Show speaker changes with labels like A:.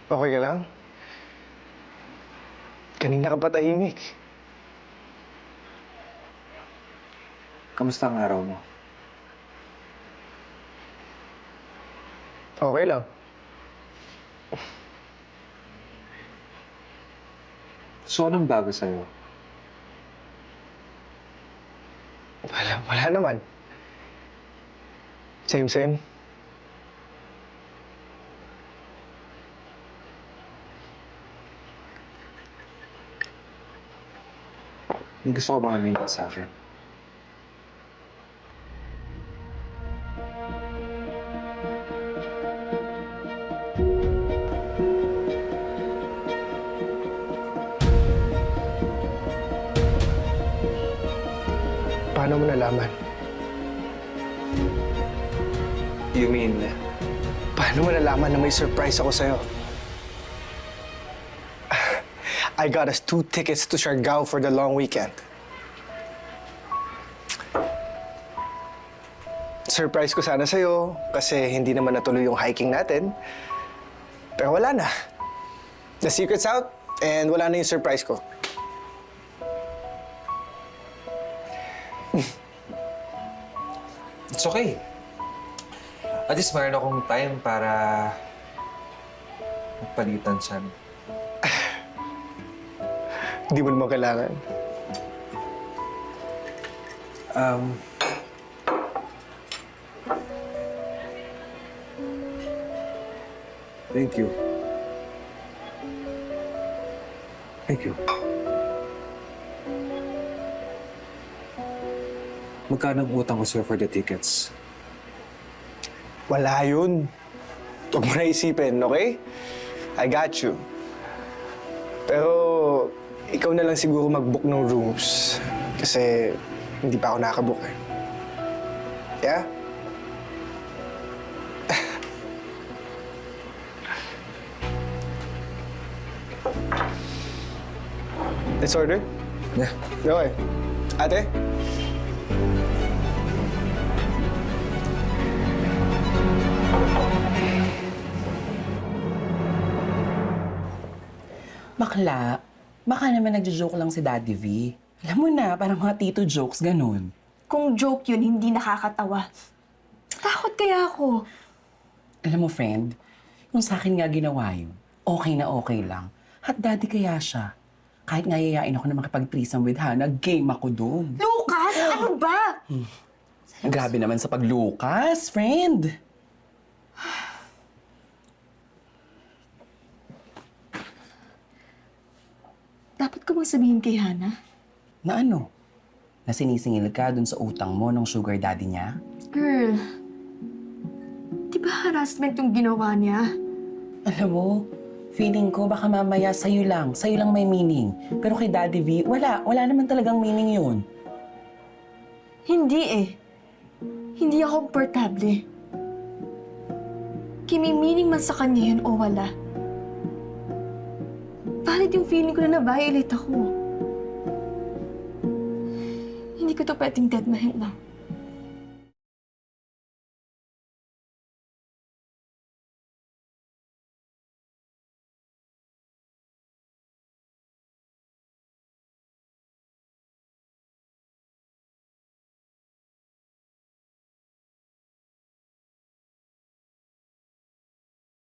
A: Okay ka lang? Kanina ka pa tahimik.
B: Kamusta ang araw mo?
A: Okay lang.
B: So, anong bago sa'yo?
A: Wala naman. Same.
B: May gusto ko bang aminin sa akin?
A: Paano mo nalaman?
B: You mean,
A: Paano mo nalaman na may surprise ako sa'yo? I got us 2 tickets to Siargao for the long weekend. Surprise ko sana sa'yo kasi hindi naman natuloy yung hiking natin. Pero wala na. The secret's out and wala na yung surprise ko.
B: it's okay. At least mayroon akong time para magpalitan siya.
A: Hindi mo naman kailangan.
B: Thank you. Thank you. Magkano ang utang ko sa'yo for the tickets?
A: Wala yun. Huwag mo na isipin, okay? I got you. Pero ikaw na lang siguro mag-book ng rooms. Kasi hindi pa ako nakabook eh. Yeah? Let's order?
B: Yeah.
A: Okay. Ate?
C: Bakla, baka naman nagjo-joke lang si Daddy V. Alam mo na, parang mga tito jokes, ganun.
D: Kung joke yun, hindi nakakatawa. Takot kaya ako.
C: Alam mo, friend, kung sa akin nga ginawa yun, okay na okay lang. At Daddy kaya siya. Kahit nga yayain ako na makipag-threesome with Hannah, game ako dun.
D: Lucas, ano ba?
C: Grabe naman sa paglukas, friend.
D: Dapat ko bang sabihin kay Hannah?
C: Na ano? Na sinisingil ka dun sa utang mo ng sugar daddy niya?
D: Girl, di ba harassment yung ginawa niya?
C: Alam mo, feeling ko baka mamaya sa'yo lang may meaning. Pero kay Daddy V, wala naman talagang meaning yun.
D: Hindi eh. Hindi ako komportable. Kimi-meaning man sa kanya yun o wala. Valid yung feeling ko na na-violate ako. Hindi ko to pwedeng deadmahin lang.